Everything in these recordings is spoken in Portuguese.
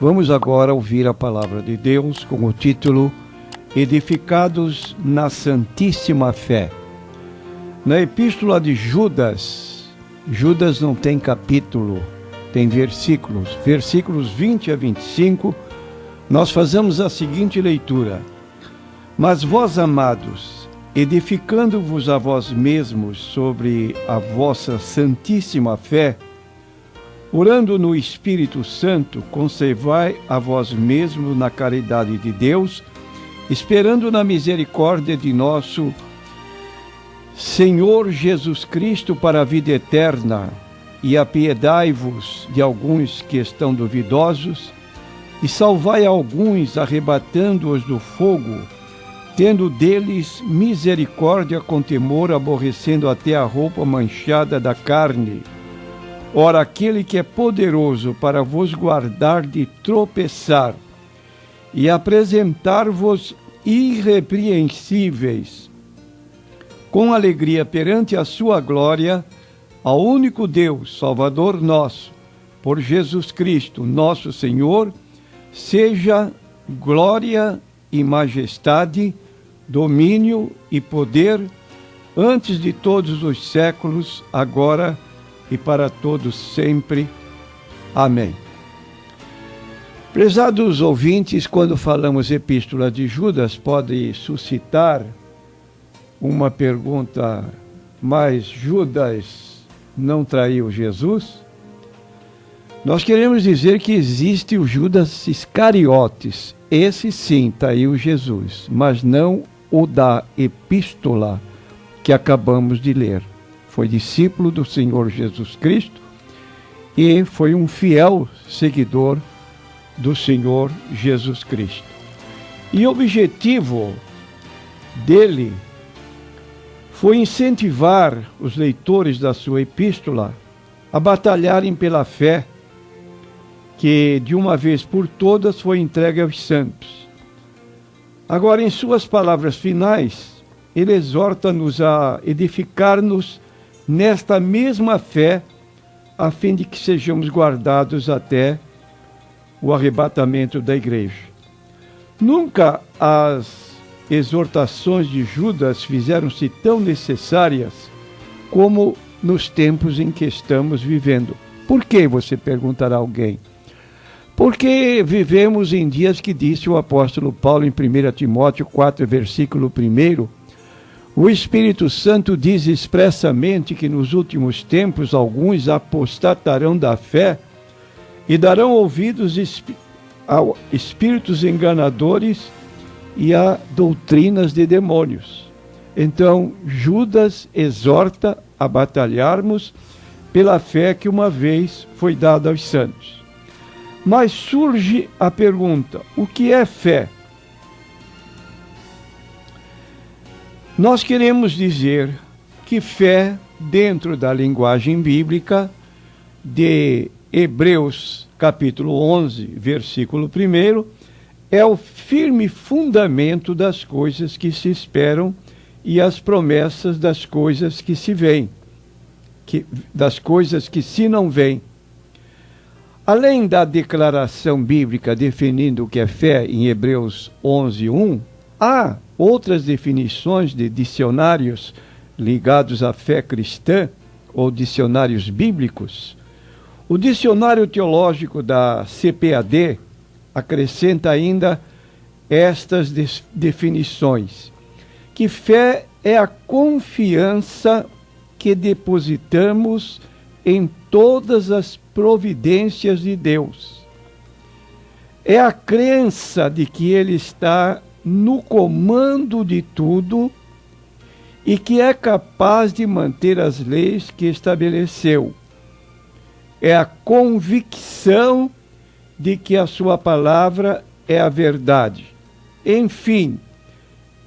Vamos agora ouvir a palavra de Deus com o título Edificados na Santíssima Fé. Na epístola de Judas, Judas não tem capítulo, tem versículos 20 a 25, nós fazemos a seguinte leitura: Mas vós, amados, edificando-vos a vós mesmos sobre a vossa santíssima fé, orando no Espírito Santo, conservai a vós mesmos na caridade de Deus, esperando na misericórdia de nosso Senhor Jesus Cristo para a vida eterna, e apiedai-vos de alguns que estão duvidosos, e salvai alguns, arrebatando-os do fogo, tendo deles misericórdia com temor, aborrecendo até a roupa manchada da carne. Ora, aquele que é poderoso para vos guardar de tropeçar e apresentar-vos irrepreensíveis, com alegria perante a sua glória, ao único Deus, Salvador nosso, por Jesus Cristo, nosso Senhor, seja glória e majestade, domínio e poder, antes de todos os séculos, agora e para todos sempre. Amém. Prezados ouvintes, quando falamos Epístola de Judas, pode suscitar uma pergunta: mas Judas não traiu Jesus? Nós queremos dizer que existe o Judas Iscariotes. Esse sim traiu Jesus, mas não o da epístola que acabamos de ler. Foi discípulo do Senhor Jesus Cristo e foi um fiel seguidor do Senhor Jesus Cristo. E o objetivo dele foi incentivar os leitores da sua epístola a batalharem pela fé que, de uma vez por todas, foi entregue aos santos. Agora, em suas palavras finais, ele exorta-nos a edificar-nos nesta mesma fé, a fim de que sejamos guardados até o arrebatamento da igreja. Nunca as exortações de Judas fizeram-se tão necessárias como nos tempos em que estamos vivendo. Por que, você perguntará a alguém? Porque vivemos em dias que disse o apóstolo Paulo em 1 Timóteo 4, versículo 1, o Espírito Santo diz expressamente que nos últimos tempos alguns apostatarão da fé e darão ouvidos a espíritos enganadores e a doutrinas de demônios. Então, Judas exorta a batalharmos pela fé que uma vez foi dada aos santos. Mas surge a pergunta: o que é fé? Nós queremos dizer que fé, dentro da linguagem bíblica de Hebreus capítulo 11, versículo 1, é o firme fundamento das coisas que se esperam e as promessas das coisas que se veem, das coisas que se não veem. Além da declaração bíblica definindo o que é fé em Hebreus 11, 1, há outras definições de dicionários ligados à fé cristã ou dicionários bíblicos. O dicionário teológico da CPAD acrescenta ainda estas definições: que fé é a confiança que depositamos em todas as providências de Deus. É a crença de que Ele está no comando de tudo e que é capaz de manter as leis que estabeleceu. É a convicção de que a sua palavra é a verdade. Enfim,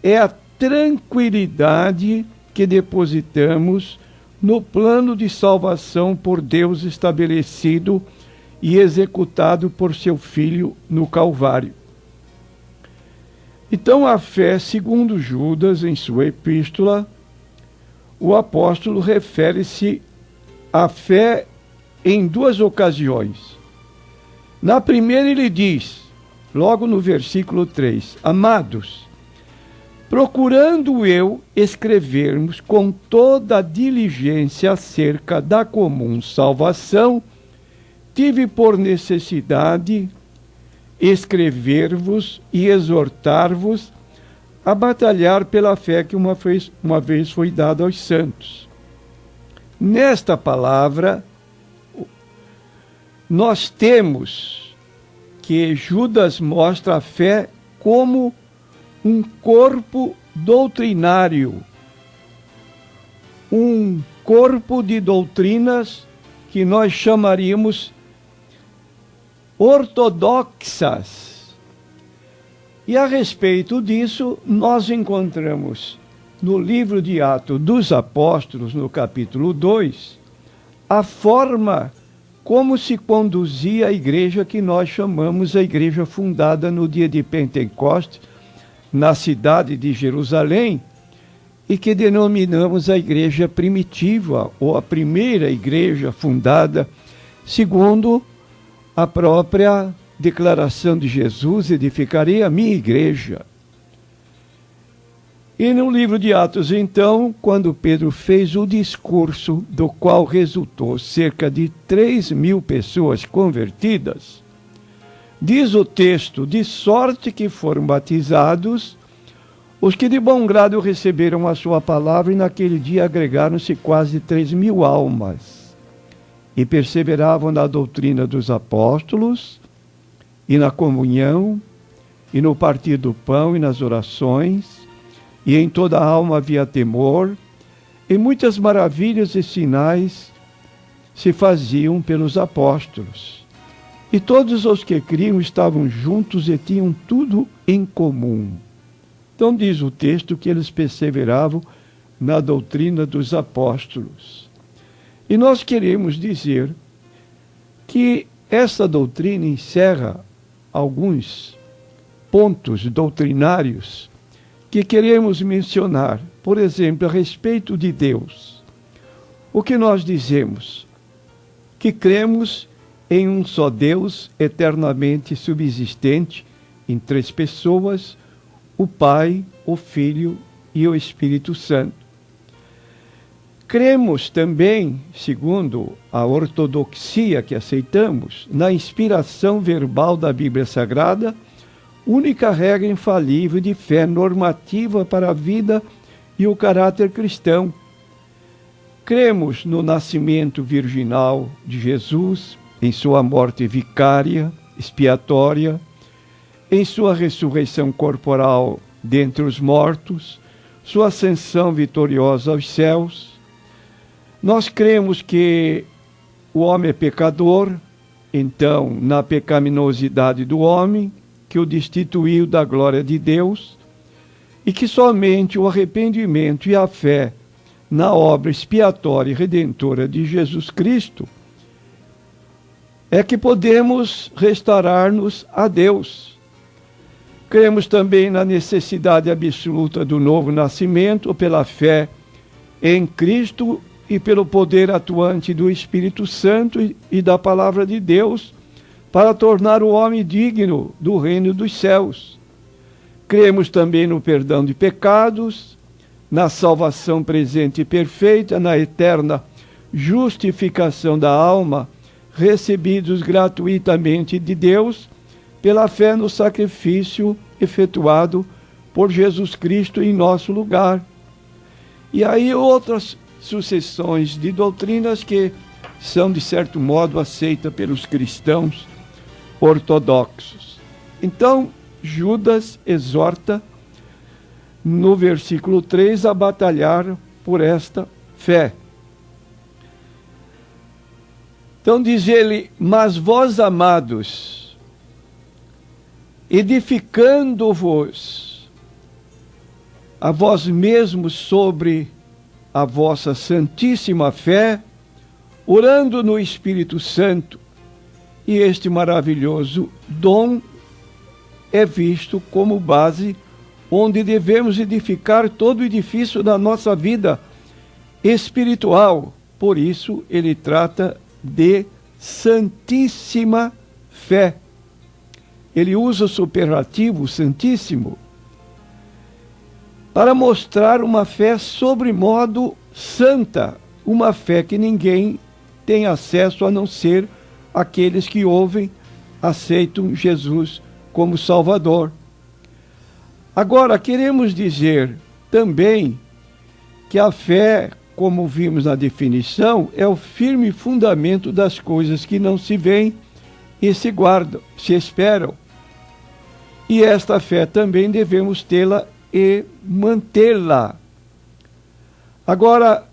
é a tranquilidade que depositamos no plano de salvação por Deus estabelecido e executado por seu Filho no Calvário. Então, a fé, segundo Judas, em sua epístola, o apóstolo refere-se à fé em duas ocasiões. Na primeira ele diz, logo no versículo 3, amados, procurando eu escrevermos com toda a diligência acerca da comum salvação, tive por necessidade escrever-vos e exortar-vos a batalhar pela fé que uma vez foi dada aos santos. Nesta palavra, nós temos que Judas mostra a fé como um corpo doutrinário, um corpo de doutrinas que nós chamaríamos ortodoxas. E a respeito disso, nós encontramos no livro de Atos dos Apóstolos, no capítulo 2, a forma como se conduzia a igreja que nós chamamos a igreja fundada no dia de Pentecostes, na cidade de Jerusalém, e que denominamos a igreja primitiva, ou a primeira igreja fundada, segundo a própria declaração de Jesus, edificarei a minha igreja. E no livro de Atos, então, quando Pedro fez o discurso, do qual resultou cerca de 3.000 pessoas convertidas, diz o texto, de sorte que foram batizados os que de bom grado receberam a sua palavra, e naquele dia agregaram-se quase 3.000 almas, e perseveravam na doutrina dos apóstolos, e na comunhão, e no partir do pão, e nas orações, e em toda a alma havia temor, e muitas maravilhas e sinais se faziam pelos apóstolos. E todos os que criam estavam juntos e tinham tudo em comum. Então diz o texto que eles perseveravam na doutrina dos apóstolos. E nós queremos dizer que essa doutrina encerra alguns pontos doutrinários que queremos mencionar. Por exemplo, a respeito de Deus. O que nós dizemos? Que cremos em um só Deus eternamente subsistente, em três pessoas, o Pai, o Filho e o Espírito Santo. Cremos também, segundo a ortodoxia que aceitamos, na inspiração verbal da Bíblia Sagrada, única regra infalível de fé normativa para a vida e o caráter cristão. Cremos no nascimento virginal de Jesus, em sua morte vicária, expiatória, em sua ressurreição corporal dentre os mortos, sua ascensão vitoriosa aos céus. Nós cremos que o homem é pecador, então, na pecaminosidade do homem, que o destituiu da glória de Deus, e que somente o arrependimento e a fé na obra expiatória e redentora de Jesus Cristo é que podemos restaurar-nos a Deus. Cremos também na necessidade absoluta do novo nascimento pela fé em Cristo e pelo poder atuante do Espírito Santo e da Palavra de Deus para tornar o homem digno do reino dos céus. Cremos também no perdão de pecados, na salvação presente e perfeita, na eterna justificação da alma, recebidos gratuitamente de Deus, pela fé no sacrifício efetuado por Jesus Cristo em nosso lugar. E aí outras sucessões de doutrinas que são, de certo modo, aceitas pelos cristãos ortodoxos. Então, Judas exorta, no versículo 3, a batalhar por esta fé. Então diz ele, mas vós, amados, edificando-vos a vós mesmos sobre a vossa santíssima fé, orando no Espírito Santo, e este maravilhoso dom é visto como base onde devemos edificar todo o edifício da nossa vida espiritual. Por isso, ele trata de santíssima fé. Ele usa o superlativo santíssimo para mostrar uma fé sobremodo santa, uma fé que ninguém tem acesso a não ser aqueles que ouvem, aceitam Jesus como Salvador. Agora, queremos dizer também que a fé, como vimos na definição, é o firme fundamento das coisas que não se veem e se guardam, se esperam. E esta fé também devemos tê-la e mantê-la. Agora,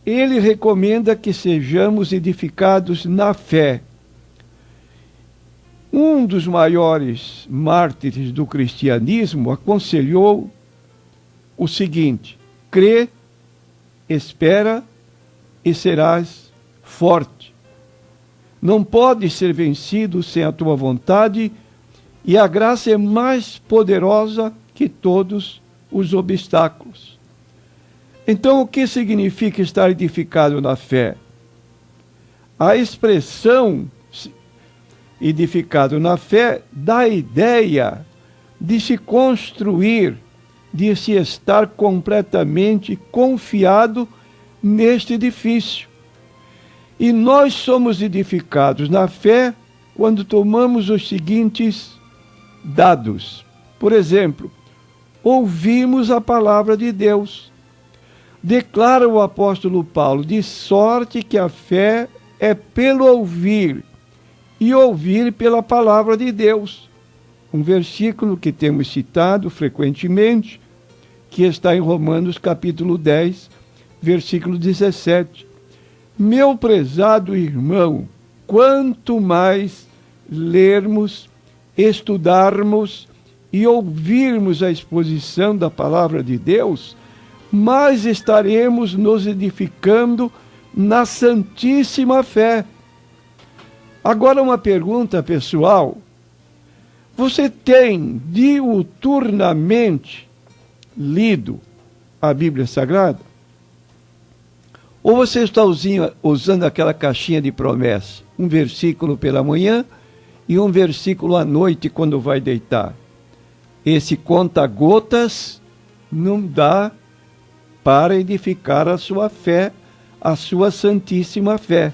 ele recomenda que sejamos edificados na fé. Um dos maiores mártires do cristianismo aconselhou o seguinte: crê, espera e serás forte. Não podes ser vencido sem a tua vontade, e a graça é mais poderosa que todos os obstáculos. Então, o que significa estar edificado na fé? A expressão edificado na fé dá a ideia de se construir, de se estar completamente confiado neste edifício. E nós somos edificados na fé quando tomamos os seguintes dados. Por exemplo, ouvimos a palavra de Deus. Declara o apóstolo Paulo, de sorte que a fé é pelo ouvir, e ouvir pela palavra de Deus. Um versículo que temos citado frequentemente, que está em Romanos capítulo 10, versículo 17. Meu prezado irmão, quanto mais lermos, estudarmos e ouvirmos a exposição da palavra de Deus, mais estaremos nos edificando na santíssima fé. Agora uma pergunta pessoal: você tem diuturnamente lido a Bíblia Sagrada? Ou você está usando aquela caixinha de promessa, um versículo pela manhã e um versículo à noite quando vai deitar? Esse conta-gotas não dá para edificar a sua fé, a sua santíssima fé.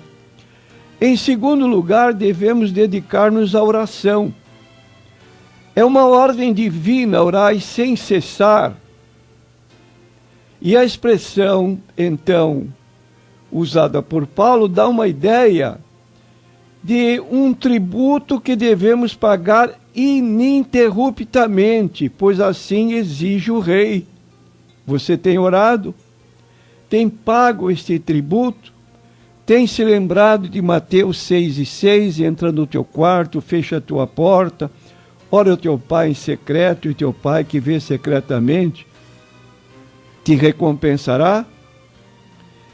Em segundo lugar, devemos dedicar-nos à oração. É uma ordem divina orar sem cessar. E a expressão, então, usada por Paulo, dá uma ideia de um tributo que devemos pagar ininterruptamente, pois assim exige o rei. Você tem orado? Tem pago este tributo? Tem se lembrado de Mateus 6:6, entra no teu quarto, fecha a tua porta, ora o teu pai em secreto, e teu pai que vê secretamente te recompensará?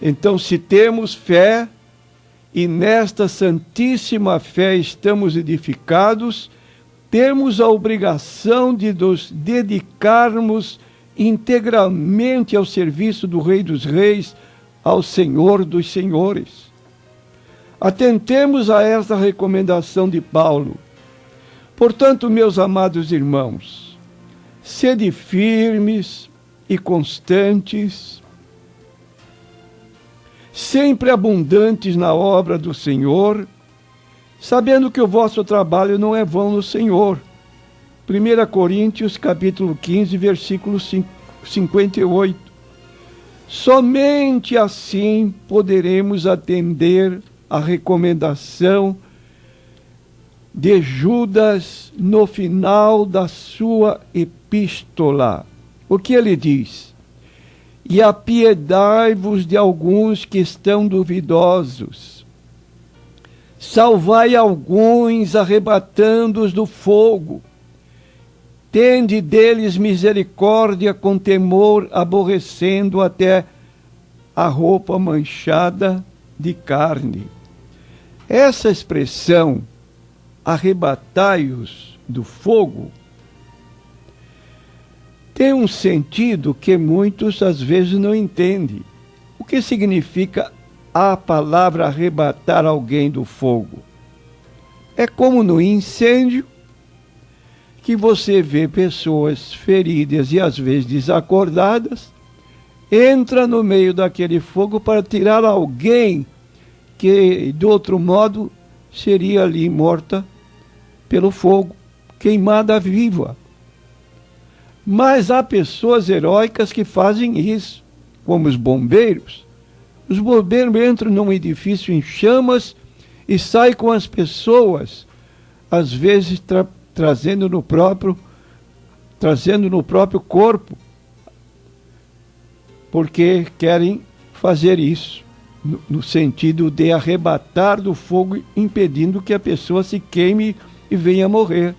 Então, se temos fé, e nesta santíssima fé estamos edificados, temos a obrigação de nos dedicarmos integralmente ao serviço do Rei dos Reis, ao Senhor dos Senhores. Atentemos a esta recomendação de Paulo. Portanto, meus amados irmãos, sede firmes e constantes, sempre abundantes na obra do Senhor, sabendo que o vosso trabalho não é vão no Senhor. 1 Coríntios capítulo 15, versículo 58. Somente assim poderemos atender a recomendação de Judas no final da sua epístola. O que ele diz? E apiedai-vos de alguns que estão duvidosos. Salvai alguns, arrebatando-os do fogo. Tende deles misericórdia com temor, aborrecendo até a roupa manchada de carne. Essa expressão, arrebatai-os do fogo, tem um sentido que muitos às vezes não entendem. O que significa a palavra arrebatar alguém do fogo? É como no incêndio, que você vê pessoas feridas e às vezes desacordadas, entra no meio daquele fogo para tirar alguém que, de outro modo, seria ali morta pelo fogo, queimada viva. Mas há pessoas heróicas que fazem isso, como os bombeiros. Os bombeiros entram num edifício em chamas e saem com as pessoas, às vezes trazendo no próprio corpo, porque querem fazer isso, no sentido de arrebatar do fogo, impedindo que a pessoa se queime e venha a morrer.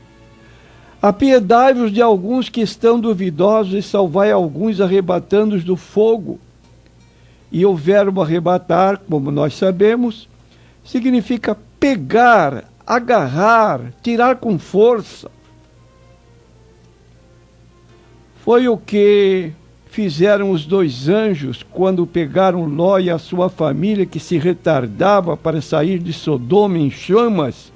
Apiedai-vos de alguns que estão duvidosos e salvai alguns, arrebatando-os do fogo. E o verbo arrebatar, como nós sabemos, significa pegar, agarrar, tirar com força. Foi o que fizeram os dois anjos quando pegaram Ló e a sua família, que se retardava para sair de Sodoma em chamas.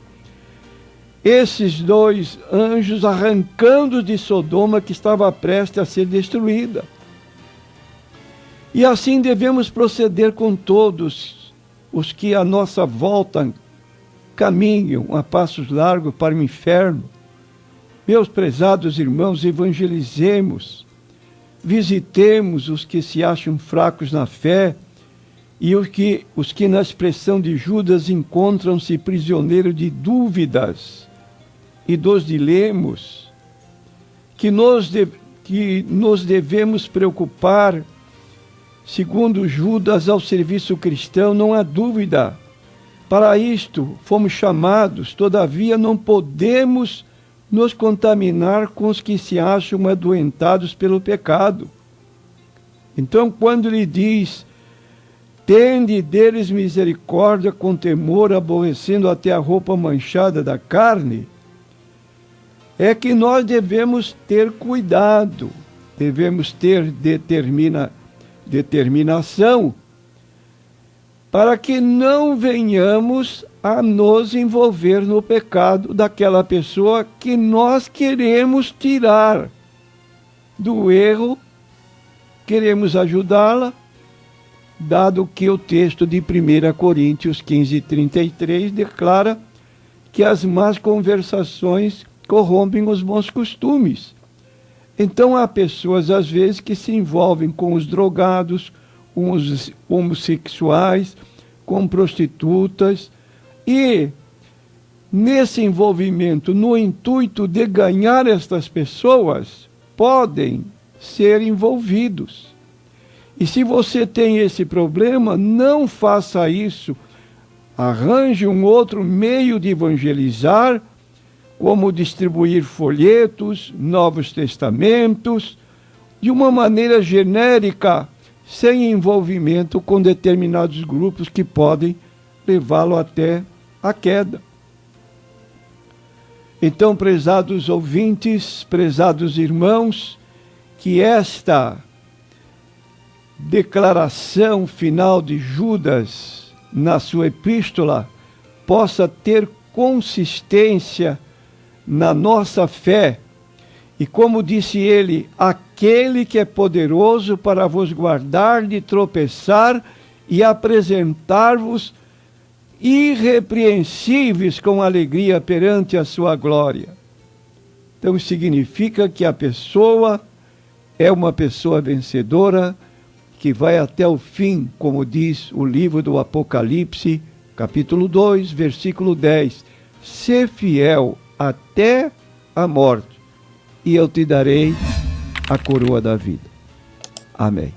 Esses dois anjos arrancando de Sodoma, que estava prestes a ser destruída. E assim devemos proceder com todos os que à nossa volta caminham a passos largos para o inferno. Meus prezados irmãos, evangelizemos, visitemos os que se acham fracos na fé e os que na expressão de Judas encontram-se prisioneiros de dúvidas e dos dilemas, que nos devemos preocupar, segundo Judas, ao serviço cristão, não há dúvida. Para isto fomos chamados, todavia não podemos nos contaminar com os que se acham adoentados pelo pecado. Então, quando ele diz, tende deles misericórdia com temor, aborrecendo até a roupa manchada da carne, é que nós devemos ter cuidado, devemos ter determinação, para que não venhamos a nos envolver no pecado daquela pessoa que nós queremos tirar do erro, queremos ajudá-la, dado que o texto de 1 Coríntios 15:33 declara que as más conversações corrompem os bons costumes. Então há pessoas, às vezes, que se envolvem com os drogados, com os homossexuais, com prostitutas, e nesse envolvimento, no intuito de ganhar estas pessoas, podem ser envolvidos. E se você tem esse problema, não faça isso. Arranje um outro meio de evangelizar, como distribuir folhetos, Novos Testamentos, de uma maneira genérica, sem envolvimento com determinados grupos que podem levá-lo até a queda. Então, prezados ouvintes, prezados irmãos, que esta declaração final de Judas na sua epístola possa ter consistência na nossa fé, e como disse ele, aquele que é poderoso para vos guardar de tropeçar e apresentar-vos irrepreensíveis com alegria perante a sua glória. Então significa que a pessoa é uma pessoa vencedora, que vai até o fim, como diz o livro do Apocalipse, capítulo 2, versículo 10. Sê fiel até a morte, e eu te darei a coroa da vida. Amém.